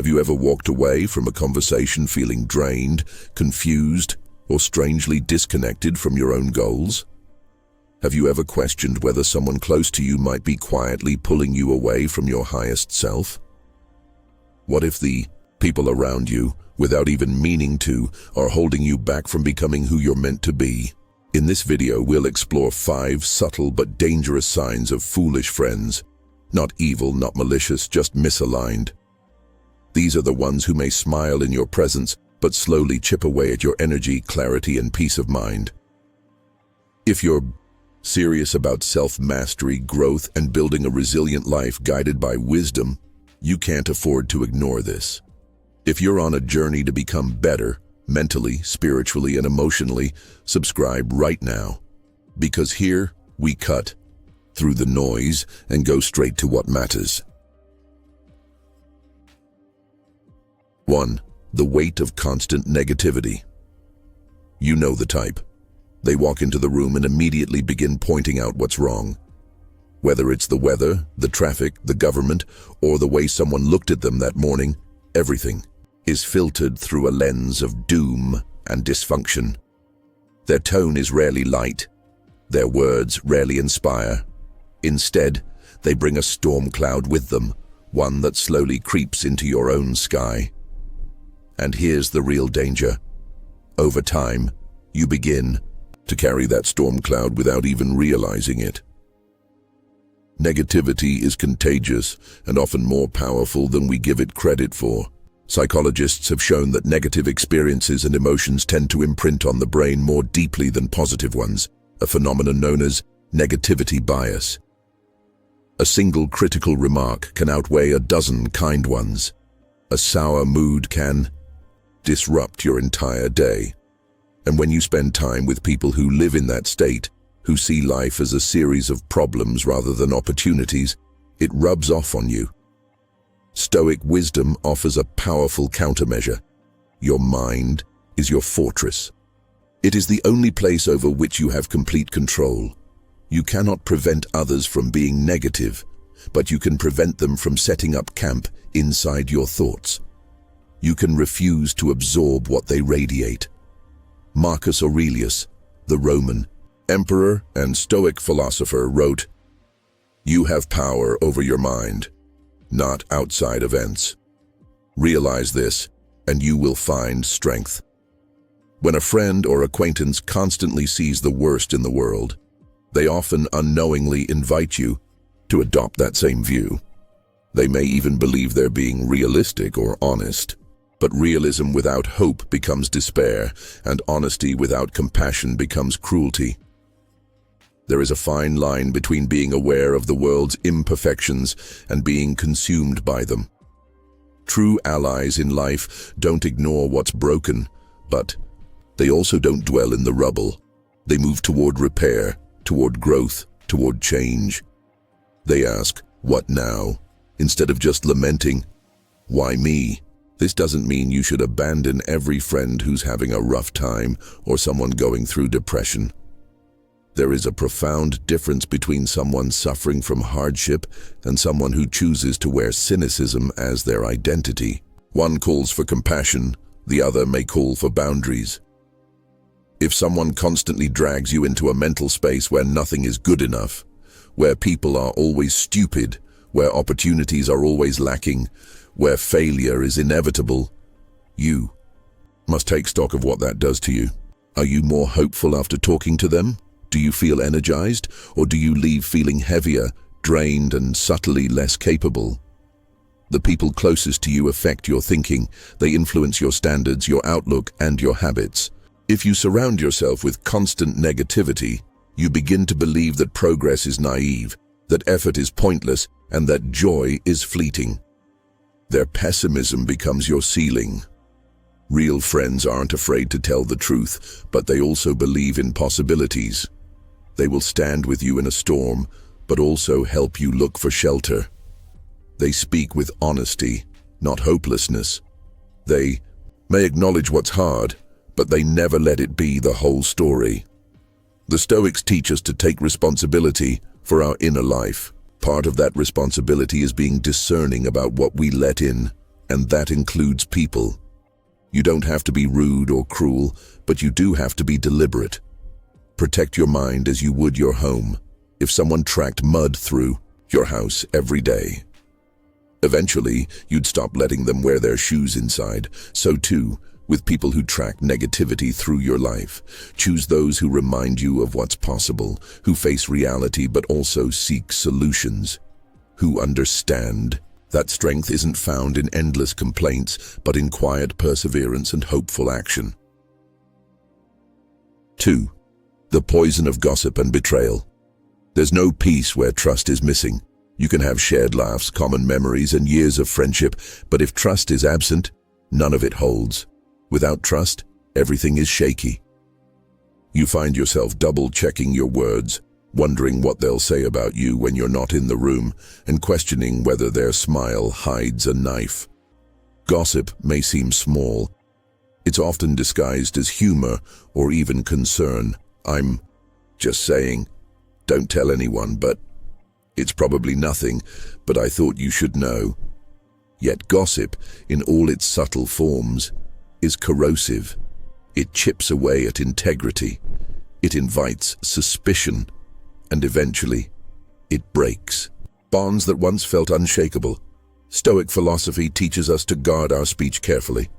Have you ever walked away from a conversation feeling drained, confused, or strangely disconnected from your own goals? Have you ever questioned whether someone close to you might be quietly pulling you away from your highest self? What if the people around you, without even meaning to, are holding you back from becoming who you're meant to be? In this video, we'll explore 5 subtle but dangerous signs of foolish friends. Not evil, not malicious, just misaligned. These are the ones who may smile in your presence, but slowly chip away at your energy, clarity, and peace of mind. If you're serious about self-mastery, growth, and building a resilient life guided by wisdom, you can't afford to ignore this. If you're on a journey to become better, mentally, spiritually, and emotionally, subscribe right now. Because here, we cut through the noise and go straight to what matters. 1. The weight of constant negativity. You know the type. They walk into the room and immediately begin pointing out what's wrong. Whether it's the weather, the traffic, the government, or the way someone looked at them that morning, everything is filtered through a lens of doom and dysfunction. Their tone is rarely light. Their words rarely inspire. Instead, they bring a storm cloud with them, one that slowly creeps into your own sky. And here's the real danger. Over time, you begin to carry that storm cloud without even realizing it. Negativity is contagious and often more powerful than we give it credit for. Psychologists have shown that negative experiences and emotions tend to imprint on the brain more deeply than positive ones, a phenomenon known as negativity bias. A single critical remark can outweigh a dozen kind ones. A sour mood can disrupt your entire day. And when you spend time with people who live in that state, who see life as a series of problems rather than opportunities, it rubs off on you. Stoic wisdom offers a powerful countermeasure. Your mind is your fortress. It is the only place over which you have complete control. You cannot prevent others from being negative, but you can prevent them from setting up camp inside your thoughts. You can refuse to absorb what they radiate. Marcus Aurelius, the Roman emperor and Stoic philosopher, wrote, "You have power over your mind, not outside events. Realize this, and you will find strength." When a friend or acquaintance constantly sees the worst in the world, they often unknowingly invite you to adopt that same view. They may even believe they're being realistic or honest. But realism without hope becomes despair, and honesty without compassion becomes cruelty. There is a fine line between being aware of the world's imperfections and being consumed by them. True allies in life don't ignore what's broken, but they also don't dwell in the rubble. They move toward repair, toward growth, toward change. They ask, "What now?" instead of just lamenting, "Why me?" This doesn't mean you should abandon every friend who's having a rough time or someone going through depression. There is a profound difference between someone suffering from hardship and someone who chooses to wear cynicism as their identity. One calls for compassion, the other may call for boundaries. If someone constantly drags you into a mental space where nothing is good enough, where people are always stupid, where opportunities are always lacking, where failure is inevitable, you must take stock of what that does to you. Are you more hopeful after talking to them? Do you feel energized, or do you leave feeling heavier, drained, and subtly less capable? The people closest to you affect your thinking. They influence your standards, your outlook, and your habits. If you surround yourself with constant negativity, you begin to believe that progress is naive, that effort is pointless, and that joy is fleeting. Their pessimism becomes your ceiling. Real friends aren't afraid to tell the truth, but they also believe in possibilities. They will stand with you in a storm, but also help you look for shelter. They speak with honesty, not hopelessness. They may acknowledge what's hard, but they never let it be the whole story. The Stoics teach us to take responsibility for our inner life. Part of that responsibility is being discerning about what we let in and that includes people. You don't have to be rude or cruel, but you do have to be deliberate. Protect your mind as you would your home. If someone tracked mud through your house every day, eventually you'd stop letting them wear their shoes inside. So too, with people who track negativity through your life. Choose those who remind you of what's possible, who face reality but also seek solutions, who understand that strength isn't found in endless complaints, but in quiet perseverance and hopeful action. 2. The poison of gossip and betrayal. There's no peace where trust is missing. You can have shared laughs, common memories, and years of friendship, but if trust is absent, none of it holds. Without trust, everything is shaky. You find yourself double-checking your words, wondering what they'll say about you when you're not in the room, and questioning whether their smile hides a knife. Gossip may seem small. It's often disguised as humor or even concern. I'm just saying, don't tell anyone, but it's probably nothing, but I thought you should know. Yet gossip, in all its subtle forms, is corrosive. It chips away at integrity. It invites suspicion. And eventually, it breaks bonds that once felt unshakable. Stoic philosophy teaches us to guard our speech carefully.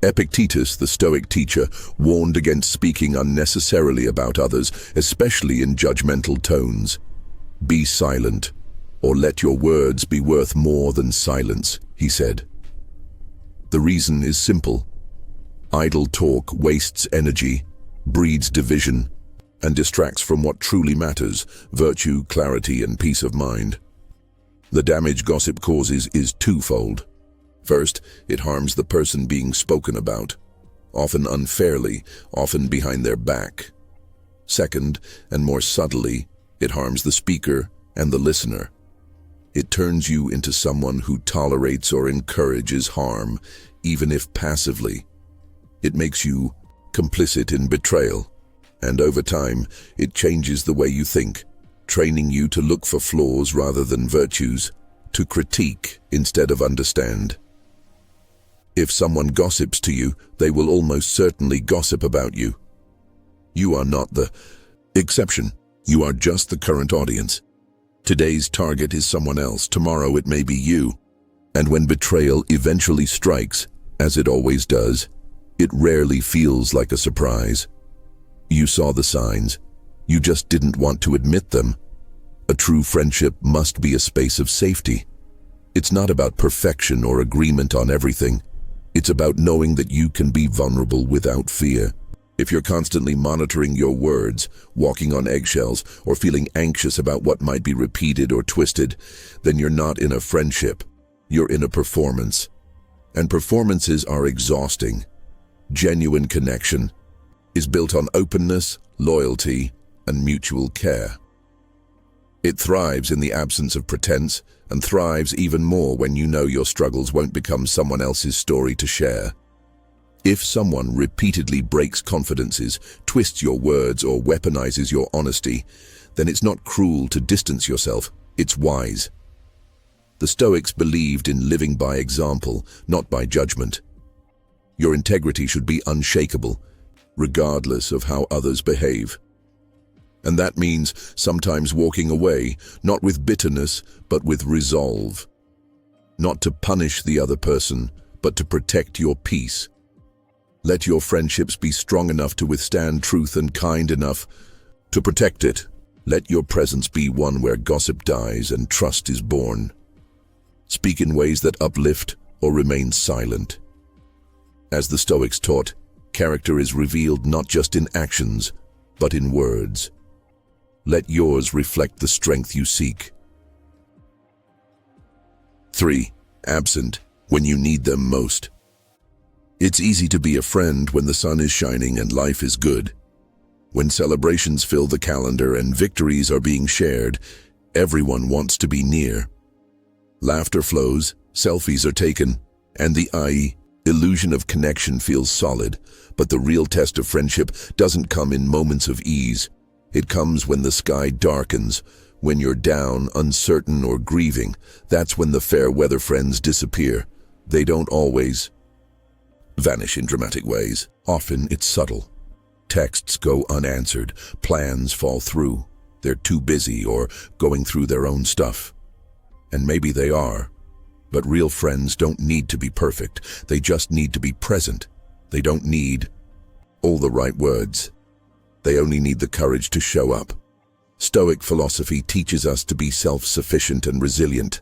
Epictetus, the Stoic teacher, warned against speaking unnecessarily about others, especially in judgmental tones. Be silent, or let your words be worth more than silence, he said. The reason is simple. Idle talk wastes energy, breeds division, and distracts from what truly matters: virtue, clarity, and peace of mind. The damage gossip causes is twofold. First, it harms the person being spoken about, often unfairly, often behind their back. Second, and more subtly, it harms the speaker and the listener. It turns you into someone who tolerates or encourages harm, even if passively. It makes you complicit in betrayal. And over time, it changes the way you think, training you to look for flaws rather than virtues, to critique instead of understand. If someone gossips to you, they will almost certainly gossip about you. You are not the exception. You are just the current audience. Today's target is someone else. Tomorrow it may be you. And when betrayal eventually strikes, as it always does, it rarely feels like a surprise. You saw the signs. You just didn't want to admit them. A true friendship must be a space of safety. It's not about perfection or agreement on everything. It's about knowing that you can be vulnerable without fear. If you're constantly monitoring your words, walking on eggshells, or feeling anxious about what might be repeated or twisted, then you're not in a friendship. You're in a performance. And performances are exhausting. Genuine connection is built on openness, loyalty, and mutual care. It thrives in the absence of pretense, and thrives even more when you know your struggles won't become someone else's story to share. If someone repeatedly breaks confidences, twists your words, or weaponizes your honesty, then it's not cruel to distance yourself, it's wise. The Stoics believed in living by example, not by judgment. Your integrity should be unshakable, regardless of how others behave. And that means sometimes walking away, not with bitterness, but with resolve. Not to punish the other person, but to protect your peace. Let your friendships be strong enough to withstand truth and kind enough to protect it. Let your presence be one where gossip dies and trust is born. Speak in ways that uplift or remain silent. As the Stoics taught, character is revealed not just in actions, but in words. Let yours reflect the strength you seek. 3. Absent when you need them most. It's easy to be a friend when the sun is shining and life is good. When celebrations fill the calendar and victories are being shared, everyone wants to be near. Laughter flows, selfies are taken, and the illusion of connection feels solid. But the real test of friendship doesn't come in moments of ease. It comes when the sky darkens, when you're down, uncertain, or grieving. That's when the fair weather friends disappear. They don't always vanish in dramatic ways. Often it's subtle. Texts go unanswered, plans fall through. They're too busy or going through their own stuff. And maybe they are. But real friends don't need to be perfect. They just need to be present. They don't need all the right words. They only need the courage to show up. Stoic philosophy teaches us to be self-sufficient and resilient,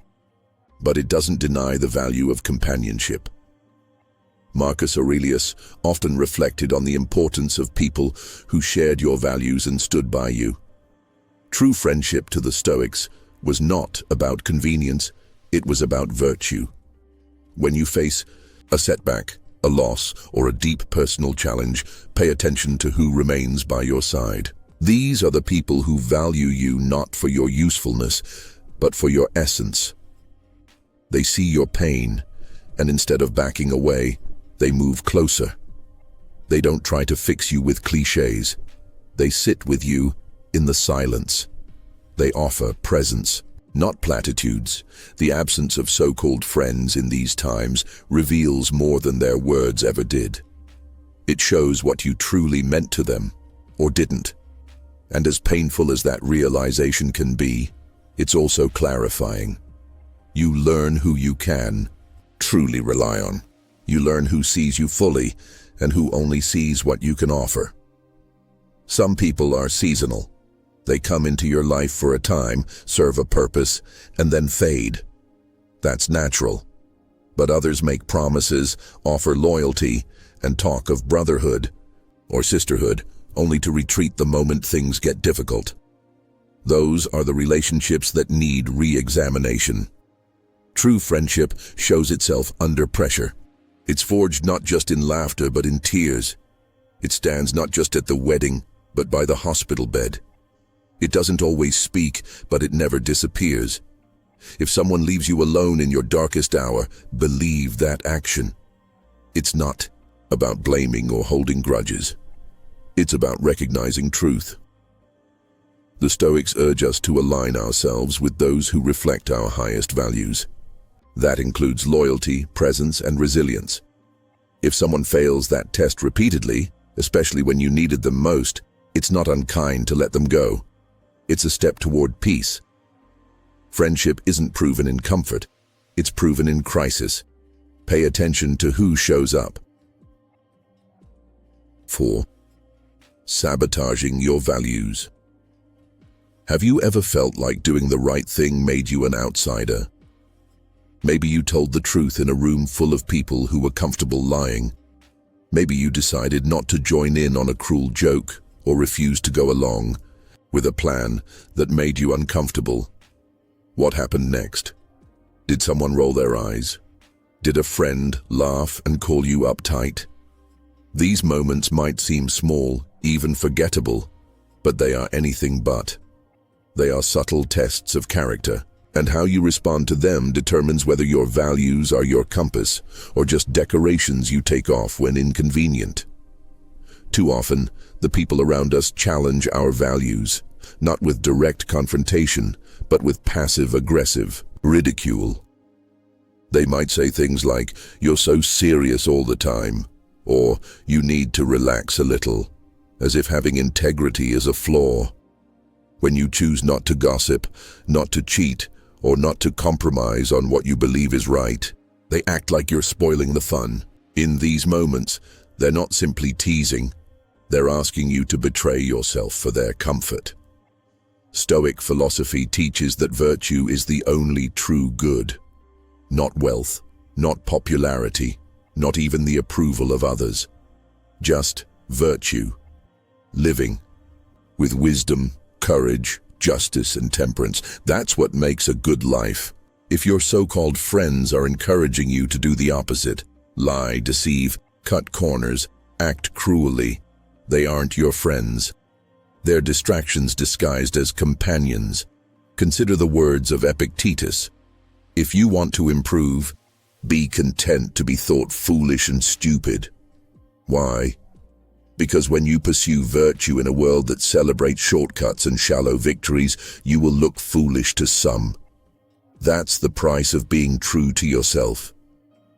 but it doesn't deny the value of companionship. Marcus Aurelius often reflected on the importance of people who shared your values and stood by you. True friendship to the Stoics was not about convenience, it was about virtue. When you face a setback, a loss, or a deep personal challenge, pay attention to who remains by your side. These are the people who value you not for your usefulness, but for your essence. They see your pain, and instead of backing away, they move closer. They don't try to fix you with cliches. They sit with you in the silence. They offer presence, not platitudes. The absence of so-called friends in these times reveals more than their words ever did. It shows what you truly meant to them, or didn't. And as painful as that realization can be, it's also clarifying. You learn who you can truly rely on. You learn who sees you fully and who only sees what you can offer. Some people are seasonal. They come into your life for a time, serve a purpose, and then fade. That's natural. But others make promises, offer loyalty, and talk of brotherhood or sisterhood, only to retreat the moment things get difficult. Those are the relationships that need re-examination. True friendship shows itself under pressure. It's forged not just in laughter but in tears. It stands not just at the wedding but by the hospital bed. It doesn't always speak, but it never disappears. If someone leaves you alone in your darkest hour, believe that action. It's not about blaming or holding grudges. It's about recognizing truth. The Stoics urge us to align ourselves with those who reflect our highest values. That includes loyalty, presence, and resilience. If someone fails that test repeatedly, especially when you needed them most, it's not unkind to let them go. It's a step toward peace. Friendship isn't proven in comfort, it's proven in crisis. Pay attention to who shows up. 4. Sabotaging your values. Have you ever felt like doing the right thing made you an outsider? Maybe you told the truth in a room full of people who were comfortable lying. Maybe you decided not to join in on a cruel joke or refused to go along with a plan that made you uncomfortable. What happened next? Did someone roll their eyes? Did a friend laugh and call you uptight? These moments might seem small, even forgettable, but they are anything but. They are subtle tests of character, and how you respond to them determines whether your values are your compass or just decorations you take off when inconvenient. Too often, the people around us challenge our values, not with direct confrontation, but with passive-aggressive ridicule. They might say things like, "You're so serious all the time," or "You need to relax a little," as if having integrity is a flaw. When you choose not to gossip, not to cheat, or not to compromise on what you believe is right, they act like you're spoiling the fun. In these moments, they're not simply teasing, they're asking you to betray yourself for their comfort. Stoic philosophy teaches that virtue is the only true good. Not wealth, not popularity, not even the approval of others. Just virtue. Living with wisdom, courage, justice, and temperance. That's what makes a good life. If your so-called friends are encouraging you to do the opposite, lie, deceive, cut corners, act cruelly, they aren't your friends. They're distractions disguised as companions. Consider the words of Epictetus. If you want to improve, be content to be thought foolish and stupid. Why? Because when you pursue virtue in a world that celebrates shortcuts and shallow victories, you will look foolish to some. That's the price of being true to yourself.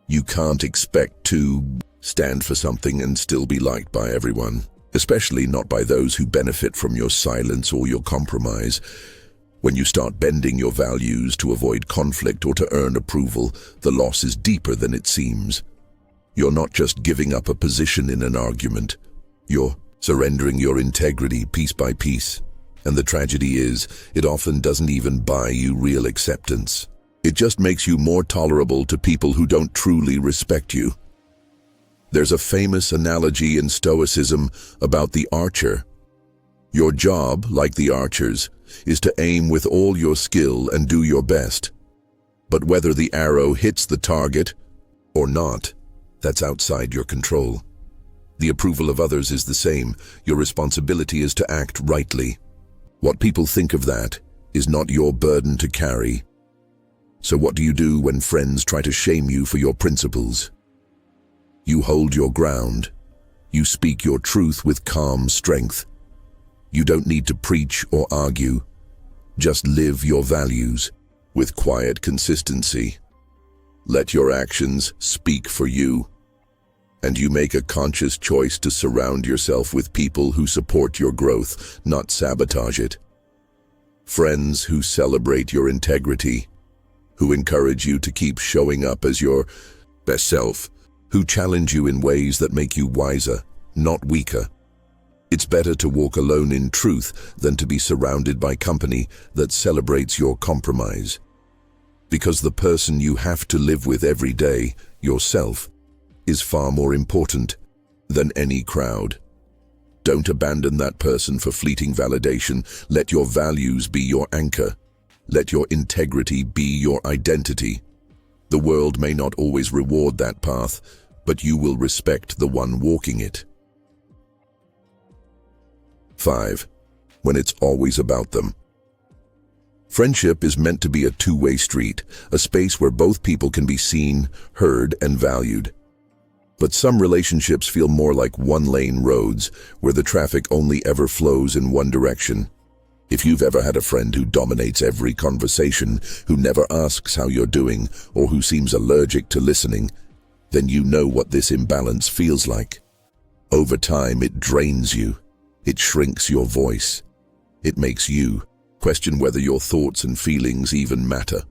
You can't expect to stand for something and still be liked by everyone, especially not by those who benefit from your silence or your compromise. When you start bending your values to avoid conflict or to earn approval, the loss is deeper than it seems. You're not just giving up a position in an argument. You're surrendering your integrity piece by piece. And the tragedy is, it often doesn't even buy you real acceptance. It just makes you more tolerable to people who don't truly respect you. There's a famous analogy in Stoicism about the archer. Your job, like the archers, is to aim with all your skill and do your best. But whether the arrow hits the target or not, that's outside your control. The approval of others is the same. Your responsibility is to act rightly. What people think of that is not your burden to carry. So what do you do when friends try to shame you for your principles? You hold your ground. You speak your truth with calm strength. You don't need to preach or argue. Just live your values with quiet consistency. Let your actions speak for you. And you make a conscious choice to surround yourself with people who support your growth, not sabotage it. Friends who celebrate your integrity, who encourage you to keep showing up as your best self, who challenge you in ways that make you wiser, not weaker. It's better to walk alone in truth than to be surrounded by company that celebrates your compromise. Because the person you have to live with every day, yourself, is far more important than any crowd. Don't abandon that person for fleeting validation. Let your values be your anchor. Let your integrity be your identity. The world may not always reward that path, but you will respect the one walking it. 5. When it's always about them. Friendship is meant to be a two-way street, a space where both people can be seen, heard, and valued. But some relationships feel more like one-lane roads, where the traffic only ever flows in one direction. If you've ever had a friend who dominates every conversation, who never asks how you're doing, or who seems allergic to listening, then you know what this imbalance feels like. Over time, it drains you. It shrinks your voice. It makes you question whether your thoughts and feelings even matter.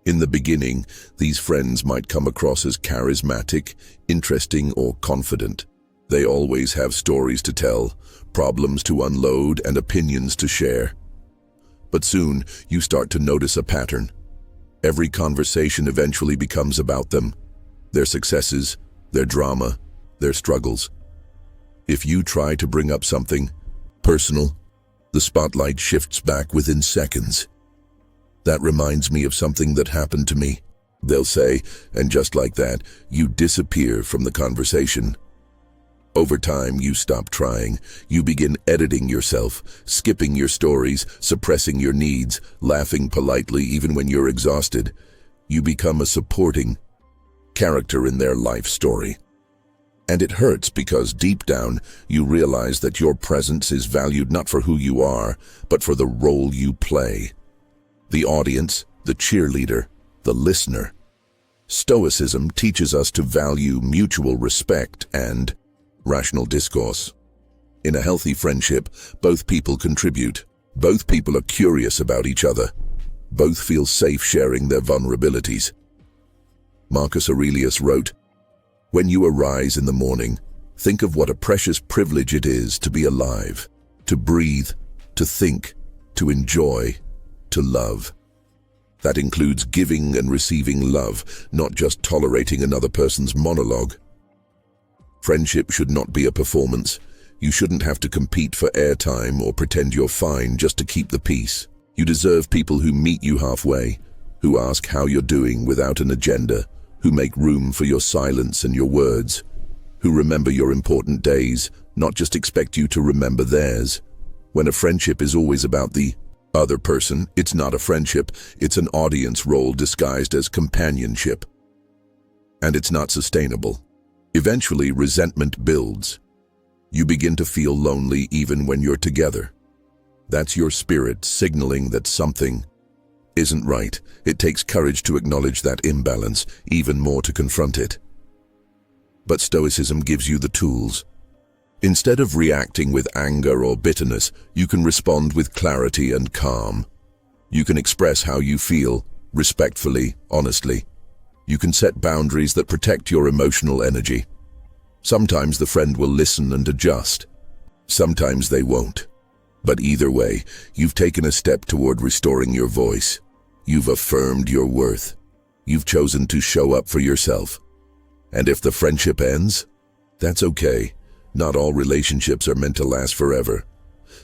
In the beginning, these friends might come across as charismatic, interesting, or confident. They always have stories to tell, problems to unload, and opinions to share. But soon, you start to notice a pattern. Every conversation eventually becomes about them, their successes, their drama, their struggles. If you try to bring up something personal, the spotlight shifts back within seconds. That reminds me of something that happened to me, they'll say, and just like that, you disappear from the conversation. Over time, you stop trying. You begin editing yourself, skipping your stories, suppressing your needs, laughing politely even when you're exhausted. You become a supporting character in their life story. And it hurts because deep down, you realize that your presence is valued not for who you are, but for the role you play. The audience, the cheerleader, the listener. Stoicism teaches us to value mutual respect and rational discourse. In a healthy friendship, both people contribute. Both people are curious about each other. Both feel safe sharing their vulnerabilities. Marcus Aurelius wrote, "When you arise in the morning, think of what a precious privilege it is to be alive, to breathe, to think, to enjoy, to love." That includes giving and receiving love, not just tolerating another person's monologue. Friendship should not be a performance. You shouldn't have to compete for airtime or pretend you're fine just to keep the peace. You deserve people who meet you halfway, who ask how you're doing without an agenda, who make room for your silence and your words, who remember your important days, not just expect you to remember theirs. When a friendship is always about the other person, it's not a friendship, it's an audience role disguised as companionship. And it's not sustainable. Eventually, resentment builds. You begin to feel lonely even when you're together. That's your spirit signaling that something isn't right. It takes courage to acknowledge that imbalance, even more to confront it. But Stoicism gives you the tools. Instead of reacting with anger or bitterness, you can respond with clarity and calm. You can express how you feel, respectfully, honestly. You can set boundaries that protect your emotional energy. Sometimes the friend will listen and adjust. Sometimes they won't. But either way, you've taken a step toward restoring your voice. You've affirmed your worth. You've chosen to show up for yourself. And if the friendship ends, that's okay. Not all relationships are meant to last forever.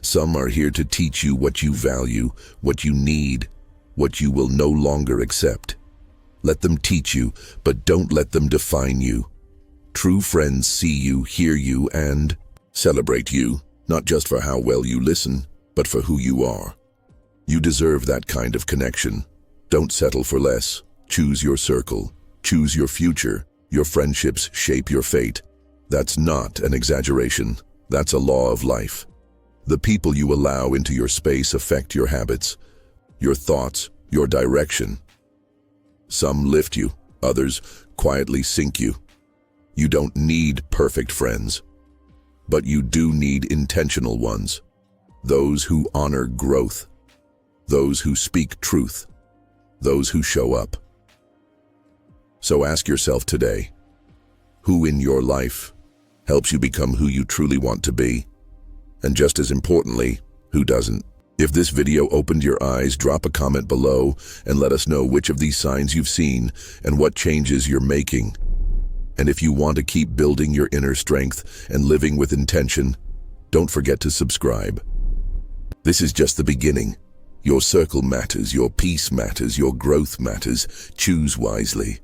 Some are here to teach you what you value, what you need, what you will no longer accept. Let them teach you, but don't let them define you. True friends see you, hear you, and celebrate you, not just for how well you listen, but for who you are. You deserve that kind of connection. Don't settle for less. Choose your circle. Choose your future. Your friendships shape your fate. That's not an exaggeration. That's a law of life. The people you allow into your space affect your habits, your thoughts, your direction. Some lift you, others quietly sink you. You don't need perfect friends, but you do need intentional ones. Those who honor growth, those who speak truth, those who show up. So ask yourself today, who in your life helps you become who you truly want to be? And just as importantly, who doesn't? If this video opened your eyes, drop a comment below and let us know which of these signs you've seen and what changes you're making. And if you want to keep building your inner strength and living with intention, don't forget to subscribe. This is just the beginning. Your circle matters, your peace matters, your growth matters. Choose wisely.